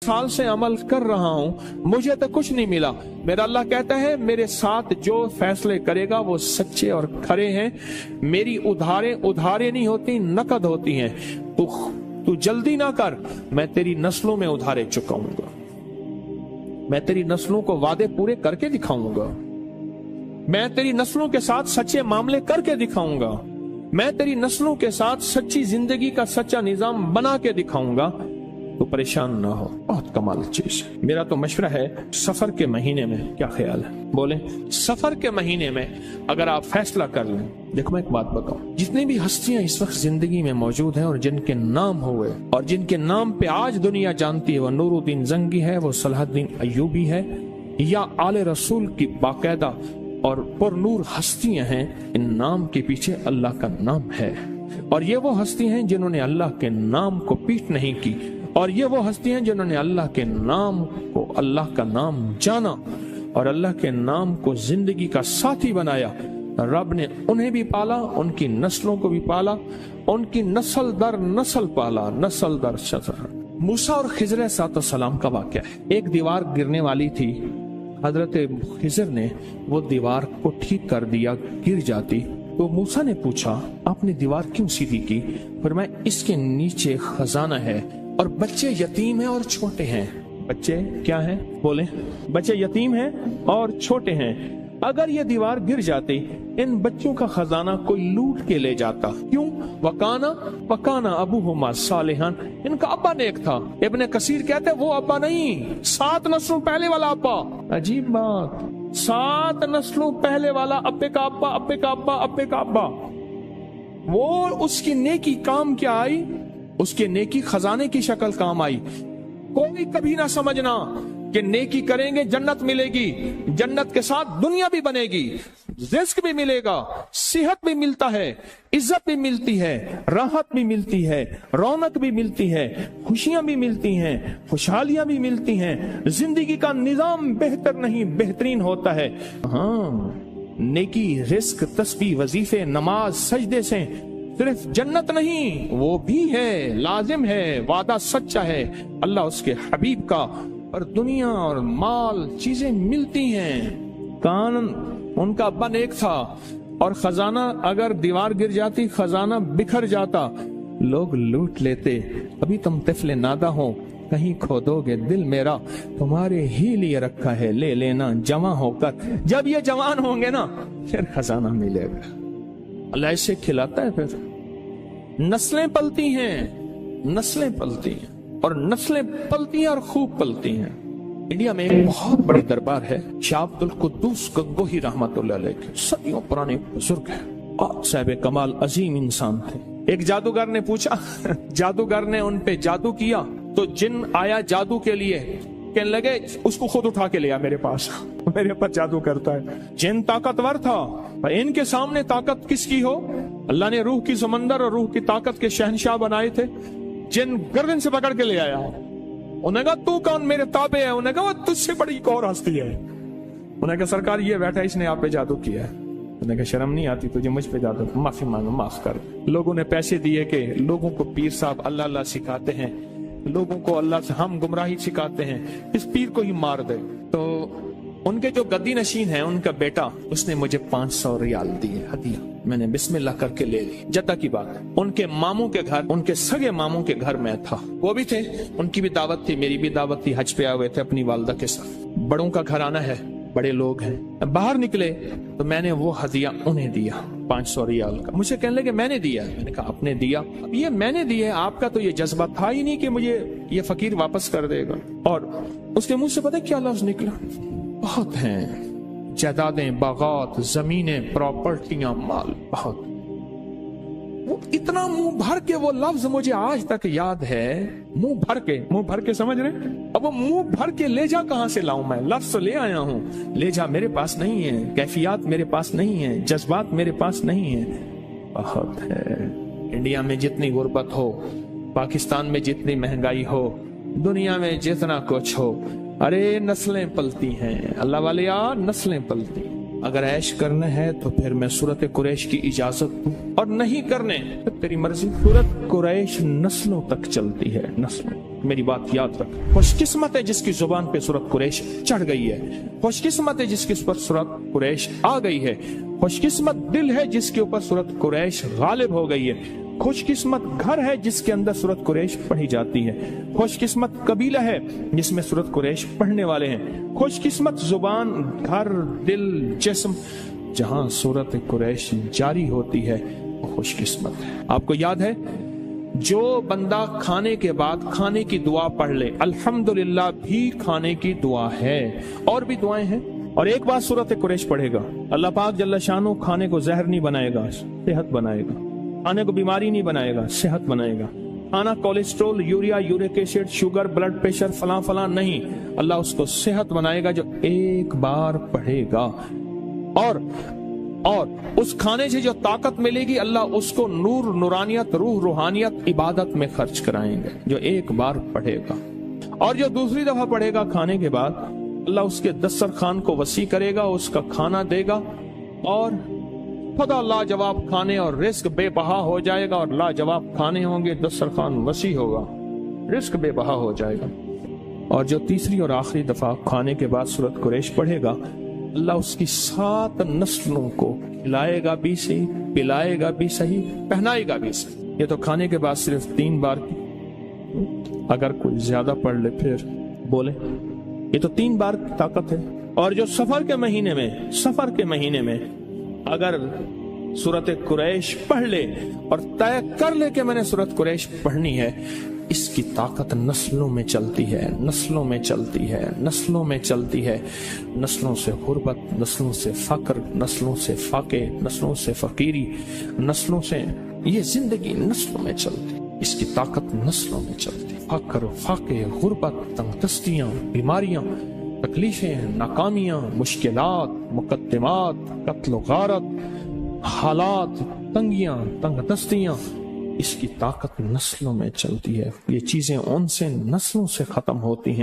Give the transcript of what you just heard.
साल से अमल कर रहा हूँ, मुझे तो कुछ नहीं मिला। मेरा अल्लाह कहता है मेरे साथ जो फैसले करेगा वो सच्चे और खरे हैं। मेरी उधारे नहीं होती, नकद होती हैं। तू जल्दी ना कर, मैं तेरी नस्लों में उधारे चुकाऊंगा, मैं तेरी नस्लों को वादे पूरे करके दिखाऊंगा, मैं तेरी नस्लों के साथ सच्चे मामले करके दिखाऊंगा, मैं तेरी नस्लों के साथ सच्ची जिंदगी का सच्चा निजाम बना के दिखाऊंगा। तो परेशान ना हो, बहुत कमाल चीज है। मेरा तो मशवरा है सफर के महीने में, क्या ख्याल है? बोले सफर के महीने में अगर आप फैसला कर लें। देखो मैं एक बात बताऊं, जितनी भी हस्तियां इस वक्त जिंदगी में मौजूद हैं और जिनके नाम हुए और जिनके नाम पे आज दुनिया जानती है, वो नूरुद्दीन जंगी है, वो सलाहुद्दीन अय्यूबी है, या आले रसूल की बाकायदा और पुरनूर हस्तियां हैं। इन नाम के पीछे अल्लाह का नाम है, और ये वो हस्ती हैं जिन्होंने अल्लाह के नाम को पीठ नहीं की, और ये वो हस्ती हैं जिन्होंने अल्लाह के नाम को, अल्लाह का नाम जाना और अल्लाह के नाम को जिंदगी का साथी बनाया। रब ने उन्हें भी पाला, उनकी नस्लों को भी पाला, उनकी नस्ल दर नस्ल पाला, नस्ल दर नस्ल। मूसा और खिजर सलाम का वाक़या है। एक दीवार गिरने वाली थी, हजरत खिजर ने वो दीवार को ठीक कर दिया, गिर जाती तो मूसा ने पूछा आपने दीवार क्यों सीधी की? फरमाया इसके नीचे खजाना है और बच्चे यतीम हैं और छोटे हैं। बच्चे क्या हैं? बोले बच्चे यतीम हैं और छोटे हैं। अगर ये दीवार गिर जाती, इन बच्चों का खजाना कोई लूट के ले जाता। क्यों? वकाना अबूहुमा सालिहान, इनका अब्बा नेक था। इब्ने कसीर कहते वो अब्बा नहीं, 7 नस्लों पहले वाला अब्बा। अजीब बात, 7 नस्लों पहले वाला अब्बे का अब्बा, अब्बे का अब्बा, अब्बे का अब्बा। वो उसकी नेकी काम क्या आई? उसके नेकी खजाने की शक्ल काम आई। कोई कभी ना समझना कि नेकी करेंगे जन्नत मिलेगी, जन्नत के साथ दुनिया भी बनेगी, रिस्क भी मिलेगा, सेहत भी मिलता है, इज्जत भी मिलती है, राहत भी मिलती है, रौनक भी मिलती है, खुशियां भी मिलती हैं, खुशहालियां भी मिलती हैं। जिंदगी का निजाम बेहतर नहीं बेहतरीन होता है। हाँ, नेकी, रिस्क, तस्बीह, वजीफे, नमाज, सजदे से सिर्फ जन्नत नहीं, वो भी है, लाजिम है, वादा सच्चा है अल्लाह उसके हबीब का। और दुनिया और माल चीजें मिलती हैं। कान उनका अब्बा नेक था और खजाना, अगर दीवार गिर जाती खजाना बिखर जाता, लोग लूट लेते। अभी तुम तिफले नादा हो, कहीं खो दोगे दिल मेरा, तुम्हारे ही लिए रखा है, ले लेना जवां होकर। जब ये जवान होंगे ना फिर खजाना मिलेगा। अल्लाह इसे खिलाता है। फिर नस्लें पलती हैं, नस्लें पलती हैं और नस्लें पलती हैं और खूब पलती हैं। इंडिया में एक बहुत बड़ी दरबार है, शाह अब्दुल कुद्दूस गंगोही रहमतुल्लाह अलैह के, सदियों पुराने बुजुर्ग हैं और साहिब कमाल अजीम इंसान थे। एक जादूगर ने पूछा, जादूगर ने उन पे जादू किया तो जिन आया जादू के लिए, कहने लगे उसको खुद उठा के लिया मेरे पास, मेरे पर जादू करता है। जिन ताकतवर था, इनके सामने ताकत किसकी हो? अल्लाह ने रूह की समंदर और रूह की ताकत के शहनशाह बनाए थे। जिन गर्दन से पकड़ के ले आया, उन्हें कहा तू कौन, मेरे ताबे है। उन्हें कहा वो तुझसे बड़ी एक और हस्ती है। उन्हें कहा सरकार ये बैठा, इसने आप पे जादू किया है। उन्हें कहा शर्म नहीं आती तुझे मुझ पे जादू? माफी मांगो, माफ कर। लोगों ने पैसे दिए कि लोगों को पीर साहब अल्लाह अल्लाह सिखाते हैं, लोगों को अल्लाह से हम गुमराही सिखाते हैं, इस पीर को ही मार दे। तो उनके जो गद्दी नशीन है, उनका बेटा, उसने मुझे 500 रियाल दिए हदिया। मैंने बिस्मिल्लाह करके ले ली। जद्दा की बात, उनके मामू के घर, उनके सगे मामू के घर में था, वो भी थे, उनकी भी दावत थी, मेरी भी दावत थी। हज पे आए हुए थे अपनी वालदा के साथ। बड़ों का घर आना है, बड़े लोग हैं। बाहर निकले तो मैंने वो हदिया उन्हें दिया, 500 रियाल का। मुझे कहने लगे मैंने दिया। मैंने कहा आपने दिया? अब ये मैंने दिया, आपका तो ये जज्बा था ही नहीं कि मुझे ये फकीर वापस कर देगा। और उसके मुंह से पता क्या लफ्ज निकला? बहुत हैं, जायदादें, बागात, जमीनें, प्रॉपर्टियां, माल, बहुत। वो इतना मुंह भर के वो लफ्ज मुझे आज तक याद है। मुंह भर के समझ रहे? अब वो मुंह भर के ले जा कहां से लाऊं मैं? लफ्ज ले आया हूं, ले जा मेरे पास नहीं है, कैफियत मेरे पास नहीं है, जज्बात मेरे पास नहीं है। बहुत है। इंडिया में जितनी गुर्बत हो, पाकिस्तान में जितनी महंगाई हो, दुनिया में जितना कुछ हो, अरे नस्लें पलती हैं अल्लाह वाले यार, नस्लें पलती। अगर ऐश करना है तो फिर मैं सूरत कुरैश की इजाजत दूं, और नहीं करने तो तेरी मर्जी। सूरत कुरैश नस्लों तक चलती है, नस्लों। میری بات یاد رکھ. خوش قسمت ہے جس کی زبان پہ سورت قریش چڑھ گئی ہے. خوش قسمت ہے جس کے اوپر سورت قریش آ گئی ہے. خوش قسمت دل ہے جس کے اوپر سورت قریش غالب ہو گئی ہے. خوش قسمت گھر ہے جس کے اندر سورت قریش پڑھی جاتی ہے. خوش قسمت قبیلہ ہے جس میں سورت قریش پڑھنے والے ہیں. خوش قسمت زبان، گھر، دل، جسم جہاں سورت قریش جاری ہوتی ہے وہ خوش قسمت ہے. آپ کو یاد ہے جو بندہ کھانے کے بعد کھانے کی دعا پڑھ لے، الحمدللہ بھی کھانے کی دعا ہے، اور بھی دعائیں ہیں. اور ایک بات سورت قریش پڑھے گا، اللہ پاک جل شانہ کھانے کو زہر نہیں بنائے گا، صحت بنائے گا. کھانے کو بیماری نہیں بنائے گا، صحت بنائے گا. کھانا cholesterol, urea, uric acid, sugar, blood pressure, فلاں فلاں نہیں، اللہ اس کو صحت بنائے گا جو ایک بار پڑھے گا. اور اس کھانے سے جو طاقت ملے گی اللہ اس کو نور، نورانیت، روح، روحانیت عبادت میں خرچ کرائیں گے جو ایک بار پڑھے گا. اور جو دوسری دفعہ پڑھے گا کھانے کے بعد، اللہ اس کے دسترخوان کو وسیع کرے گا، اس کا کھانا دے گا، اور خدا لاجواب کھانے اور رزق بے بہا ہو جائے گا. اور لاجواب کھانے ہوں گے، دسترخوان وسیع ہوگا، رزق بے بہا ہو جائے گا. اور جو تیسری اور آخری دفعہ کھانے کے بعد سورت قریش پڑھے گا، اللہ اس کی 7 نسلوں کو کھلائے گا بھی صحیح، پلائے گا بھی صحیح، پہنائے گا بھی صحیح. یہ تو کھانے کے بعد صرف 3 بار کی، اگر کوئی زیادہ پڑھ لے پھر بولے. یہ تو 3 بار کی طاقت ہے. اور جو سفر کے مہینے میں اگر سورت قریش پڑھ لے اور طے کر لے کہ میں نے سورت قریش پڑھنی ہے، اس کی طاقت نسلوں میں چلتی ہے، نسلوں میں چلتی ہے، نسلوں میں چلتی ہے. نسلوں سے غربت، نسلوں سے فقر، نسلوں سے فاقے، نسلوں سے فقیری، نسلوں سے یہ زندگی نسلوں میں چلتی. اس کی طاقت نسلوں میں چلتی. فقر، فاقے، غربت، تنگ دستیاں، بیماریاں، تکلیفیں، ناکامیاں، مشکلات، مقدمات، قتل و غارت، حالات، تنگیاں، تنگ دستیاں، اس کی طاقت نسلوں میں چلتی ہے. یہ چیزیں ان سے نسلوں سے ختم ہوتی ہیں.